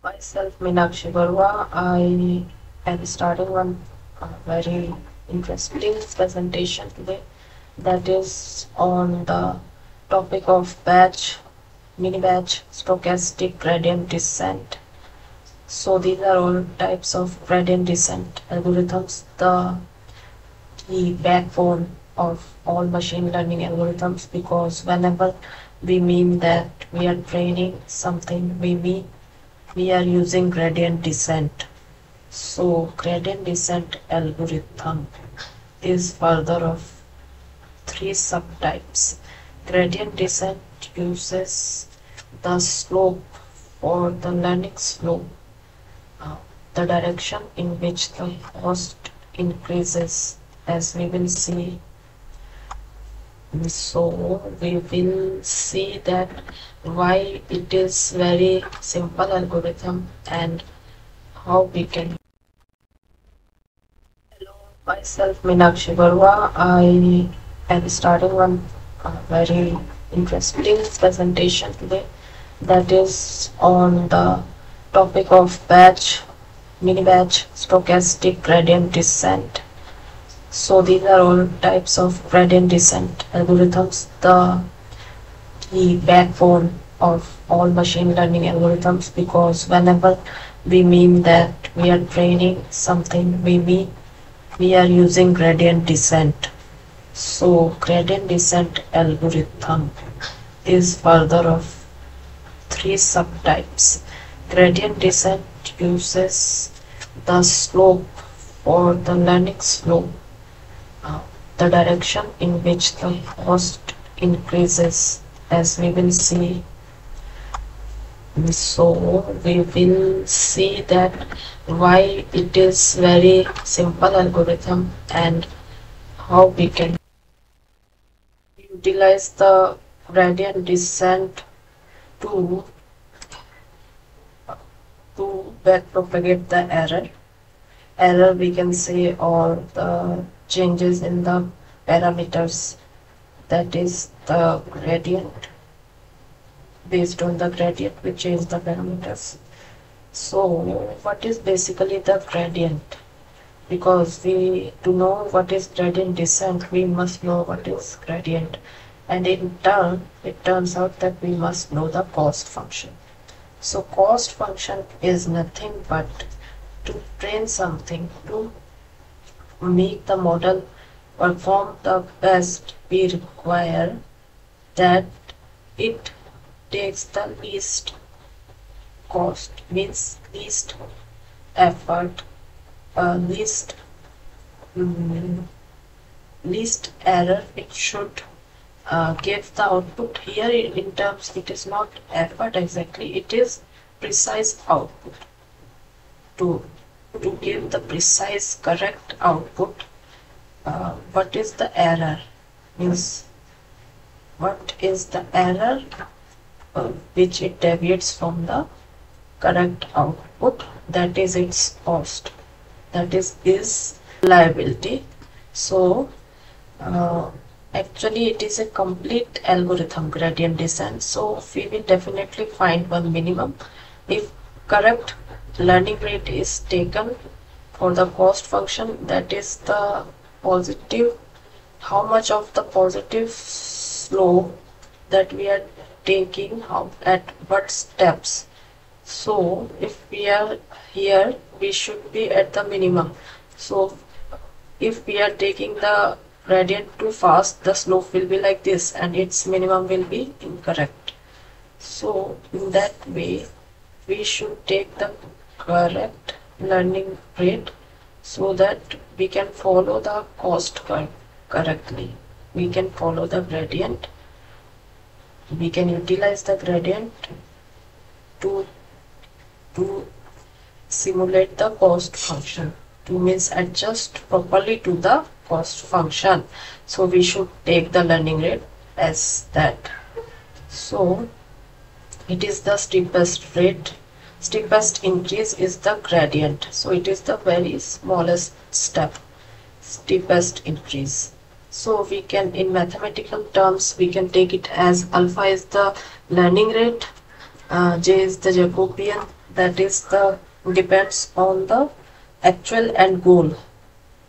Myself, Meenakshi Barua. I am starting one very interesting presentation today that is on the topic of mini batch, stochastic gradient descent. So these are all types of gradient descent algorithms, the backbone of all machine learning algorithms, because whenever we mean that we are training something, we mean we are using gradient descent. So gradient descent algorithm is further of three subtypes. Gradient descent uses the slope or the learning slope, uh, the direction in which the cost increases, as we will see. So we will see that why it is very simple algorithm and how we can. Hello, myself Meenakshi Barua. I am starting one very interesting presentation today that is on the topic of mini batch, stochastic gradient descent. So these are all types of gradient descent algorithms, the backbone of all machine learning algorithms, because whenever we mean that we are training something, we mean we are using gradient descent. So gradient descent algorithm is further of three subtypes. Gradient descent uses the slope or the learning slope, the direction in which the cost increases, as we will see. So we will see that why it is very simple algorithm and how we can utilize the gradient descent to backpropagate the error, we can say, or the changes in the parameters, that is the gradient. Based on the gradient we change the parameters. So what is basically the gradient? Because we to know what is gradient descent, we must know what is gradient, and in turn it turns out that we must know the cost function. So cost function is nothing but to train something, to make the model perform the best, we require that it takes the least cost, means least effort, least error. It should give the output. Here in terms, it is not effort exactly, it is precise output. To give the precise correct output, what is the error, means what is the error which it deviates from the correct output, that is its cost, that is liability. So actually it is a complete algorithm, gradient descent. So we will definitely find one minimum if correct learning rate is taken for the cost function, that is the positive, how much of the positive slope that we are taking, how at what steps. So if we are here, we should be at the minimum. So if we are taking the gradient too fast, the slope will be like this and its minimum will be incorrect. So in that way we should take the correct learning rate so that we can follow the cost curve correctly. We can follow the gradient, we can utilize the gradient to simulate the cost function, to means adjust properly to the cost function. So we should take the learning rate as that. So it is the steepest rate, steepest increase is the gradient. So it is the very smallest step, steepest increase. So we can, in mathematical terms, we can take it as alpha is the learning rate, J is the Jacobian, that is the depends on the actual and goal,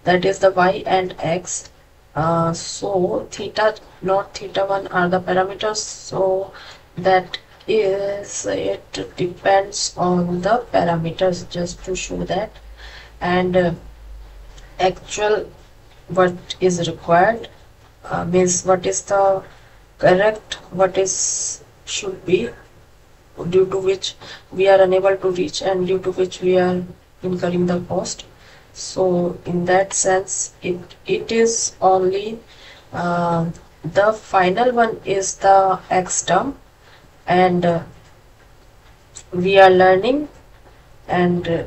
that is the y and x. So theta not theta 1 are the parameters, so that is it depends on the parameters, just to show that. And actual what is required means what is the correct, what is should be, due to which we are unable to reach and due to which we are incurring the cost. So in that sense it is only the final one is the x term, and we are learning, and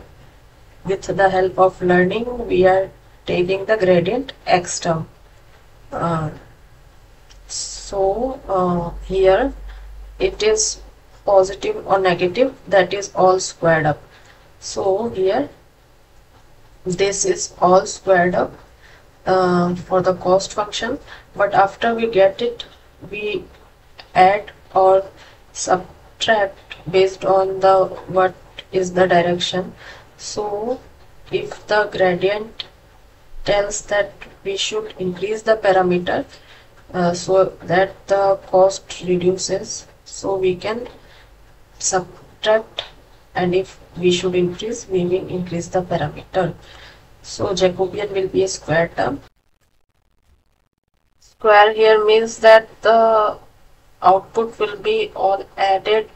with the help of learning we are taking the gradient x term. Here it is positive or negative, that is all squared up. So here this is all squared up for the cost function, but after we get it we add or subtract based on the what is the direction. So if the gradient tells that we should increase the parameter so that the cost reduces, so we can subtract, and if we should increase, we will increase the parameter. So Jacobian will be a square term. Square here means that the output will be all added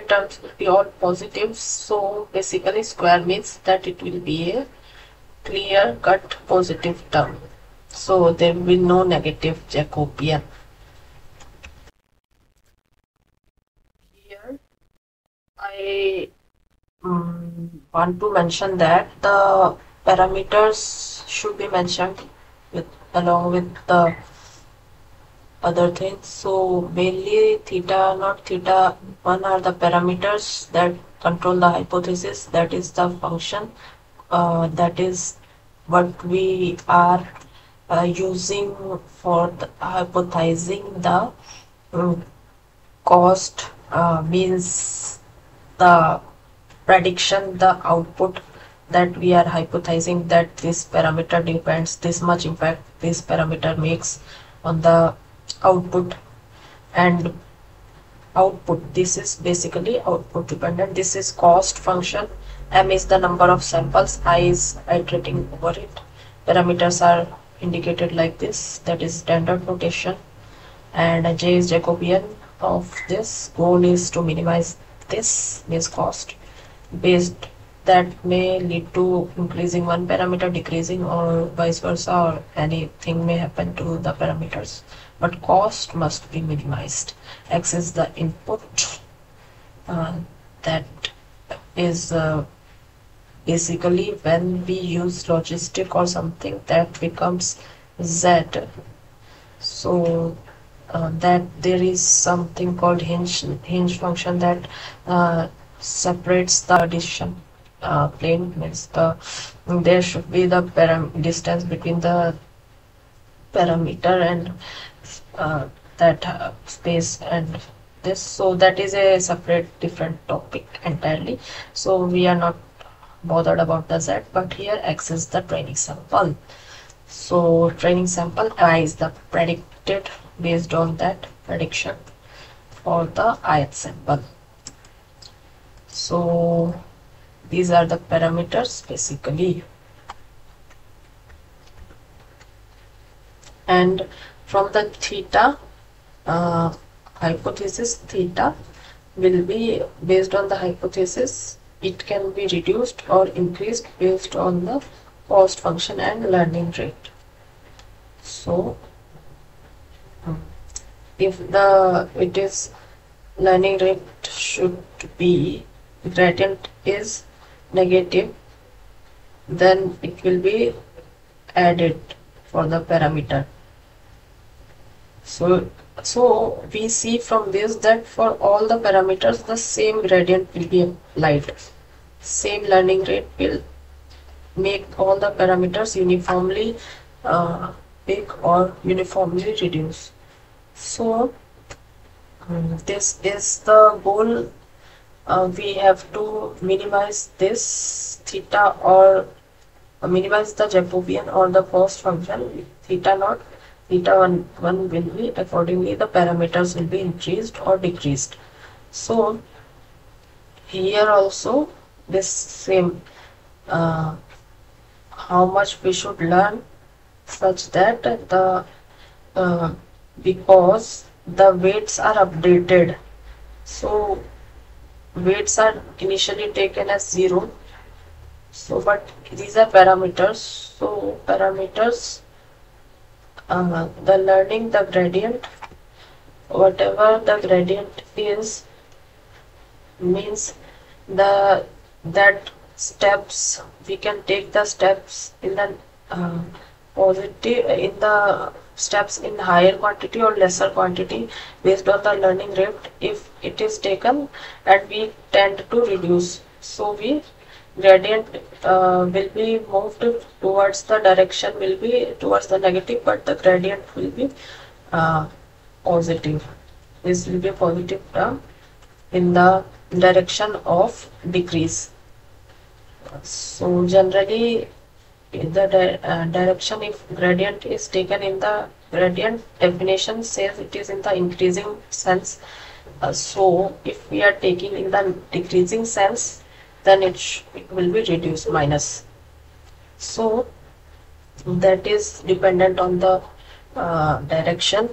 terms will be all positives. So basically square means that it will be a clear cut positive term, so there will be no negative Jacobian. Here I want to mention that the parameters should be mentioned with along with the other things. So mainly theta naught theta 1 are the parameters that control the hypothesis, that is the function, that is what we are using for the hypothesizing the cost, means the prediction, the output that we are hypothesizing, that this parameter depends, this much impact this parameter makes on the output. And output, this is basically output dependent. This is cost function, m is the number of samples, I is iterating over it, parameters are indicated like this, that is standard notation, and j is Jacobian of this. Goal is to minimize this means cost based, that may lead to increasing one parameter, decreasing, or vice versa, or anything may happen to the parameters, but cost must be minimized. X is the input, that is basically when we use logistic or something, that becomes z. So that there is something called hinge function that separates the decision plane, means there should be the distance between the parameter and that space and this. So that is a separate different topic entirely, so we are not bothered about the z, but here x is the training sample. So training sample, I is the predicted based on that prediction for the ith sample. So these are the parameters basically, and from the theta hypothesis, theta will be based on the hypothesis, it can be reduced or increased based on the cost function and learning rate. So if it is learning rate should be gradient is negative, then it will be added for the parameter. So we see from this that for all the parameters the same gradient will be applied. Same learning rate will make all the parameters uniformly big or uniformly reduce. So this is the goal we have to minimize this theta, or minimize the Jacobian or the cost function theta naught, theta 1 will be, accordingly the parameters will be increased or decreased. So here also this same, how much we should learn such that the because the weights are updated, so weights are initially taken as 0, so but these are parameters, so parameters, the learning the gradient, whatever the gradient is, means the that steps, we can take the steps in the positive, in the steps in higher quantity or lesser quantity based on the learning rate if it is taken, and we tend to reduce, so we gradient will be moved towards the direction, will be towards the negative, but the gradient will be positive. This will be a positive term in the direction of decrease. So generally the direction, if gradient is taken in the gradient definition says it is in the increasing sense, so if we are taking in the decreasing sense, then it will be reduced, minus. So that is dependent on the direction.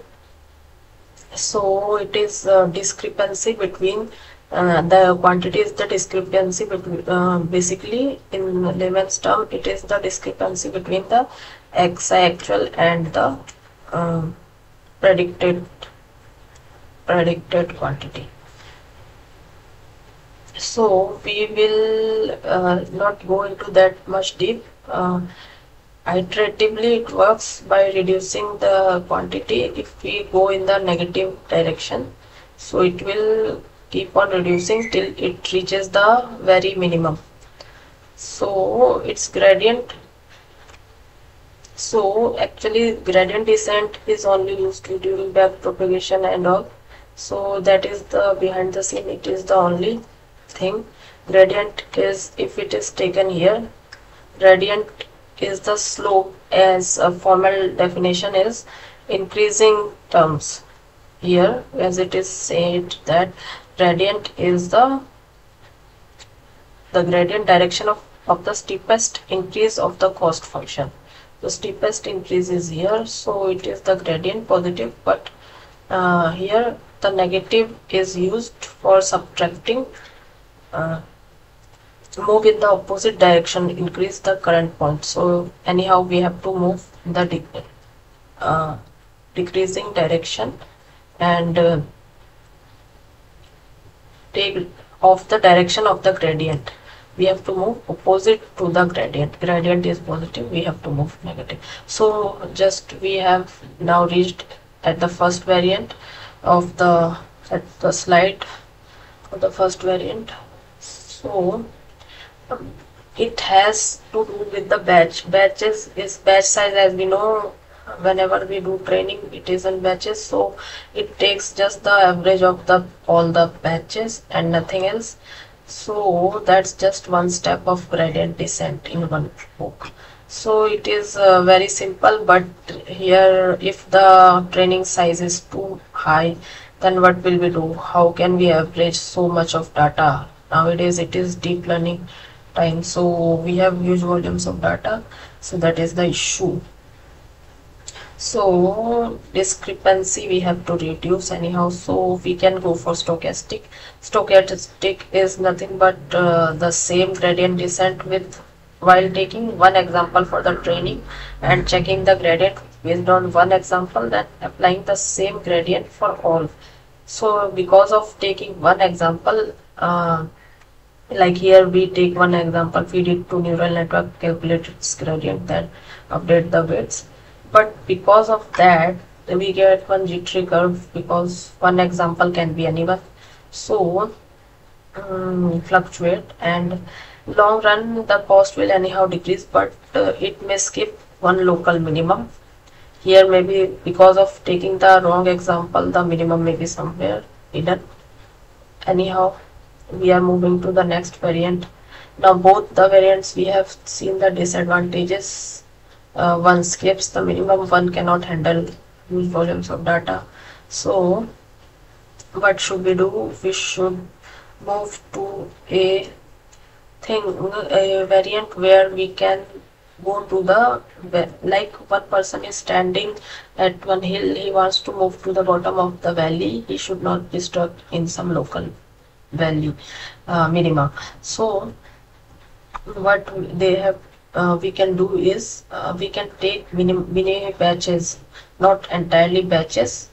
So it is discrepancy between the quantity is the discrepancy between, basically in layman's term, it is the discrepancy between the xi actual and the predicted quantity. So we will not go into that much deep. Iteratively it works by reducing the quantity. If we go in the negative direction, so it will keep on reducing till it reaches the very minimum. So its gradient, so actually gradient descent is only used during back propagation and all, so that is the behind the scene, it is the only thing. Gradient is, if it is taken here, gradient is the slope, as a formal definition is increasing terms. Here as it is said that gradient is the gradient direction of the steepest increase of the cost function. The steepest increase is here, so it is the gradient positive, but here the negative is used for subtracting, move in the opposite direction, increase the current point. So anyhow we have to move in the decreasing direction and take off the direction of the gradient. We have to move opposite to the gradient. Gradient is positive, we have to move negative. So just we have now reached at the first variant of the slide of the first variant. So it has to do with the batch. Batches is batch size, as we know, whenever we do training it is in batches, so it takes just the average of the all the batches and nothing else. So that's just one step of gradient descent in one book. So it is very simple, but here if the training size is too high, then what will we do? How can we average so much of data? Nowadays it is deep learning time, so we have huge volumes of data, so that is the issue. So discrepancy we have to reduce anyhow, so we can go for stochastic. Stochastic is nothing but the same gradient descent with, while taking one example for the training and checking the gradient based on one example, then applying the same gradient for all. So because of taking one example, like here we take one example, feed it to neural network, calculate its gradient, then update the weights. But because of that we get one jittery curve, because one example can be anyone, so fluctuate, and long run the cost will anyhow decrease, but it may skip one local minimum. Here maybe because of taking the wrong example, the minimum may be somewhere hidden. Anyhow we are moving to the next variant. Now both the variants we have seen the disadvantages. One skips the minimum, one cannot handle huge volumes of data. So what should we do? We should move to a variant where we can go to the, like one person is standing at one hill, he wants to move to the bottom of the valley, he should not be stuck in some local valley minima. So what they have we can do is we can take mini batches, not entirely batches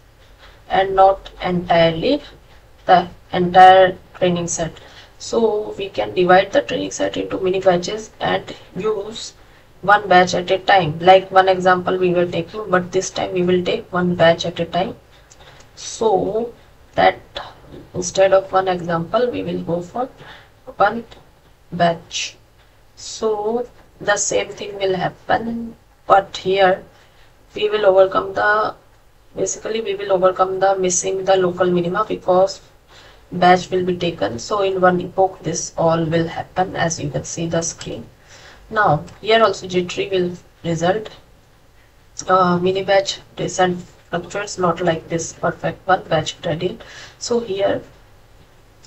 and not entirely the entire training set. So we can divide the training set into mini batches and use one batch at a time. Like one example we were taking, but this time we will take one batch at a time. So that instead of one example, we will go for one batch. So the same thing will happen, but here we will overcome the, basically we will overcome the missing the local minima because batch will be taken. So in one epoch this all will happen, as you can see the screen. Now here also G-tree will result mini batch descent fluctuates, not like this perfect one batch gradient. So here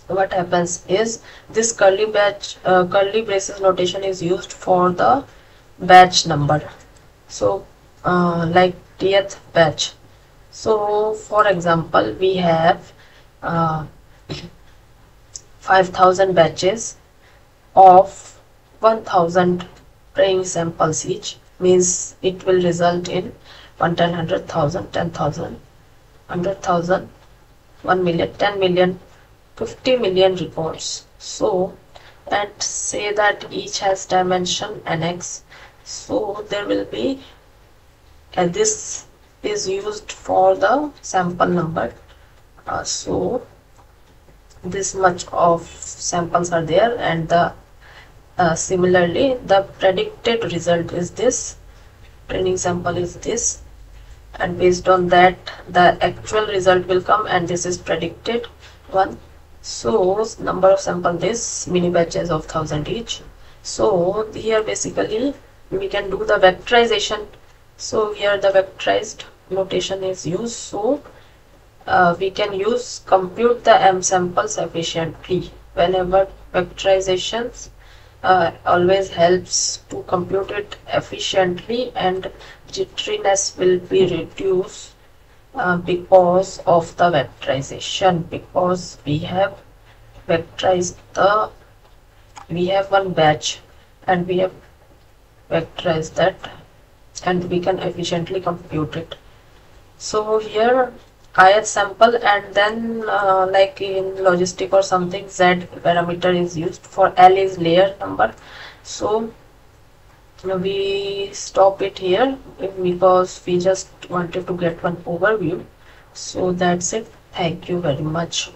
what happens is this curly braces notation is used for the batch number. So like 10th batch. So for example we have 5000 batches of 1000 training samples each, means it will result in 1, 10, 100,000, 10,000, 100,000, 1 million, 10 million, 50 million reports. So and say that each has dimension nx, so there will be, and this is used for the sample number. So this much of samples are there, and the similarly the predicted result is this, training sample is this, and based on that the actual result will come, and this is predicted one. So number of sample, this mini batches of 1000 each. So here basically we can do the vectorization. So here the vectorized notation is used. So we can use compute the m samples efficiently. Whenever vectorizations always helps to compute it efficiently, and jitteriness will be reduced because of the vectorization, because we have vectorized the, we have one batch and we have vectorized that, and we can efficiently compute it. So here ith sample, and then like in logistic or something, z parameter is used. For L is layer number. So we stop it here because we just wanted to get one overview. So that's it. Thank you very much.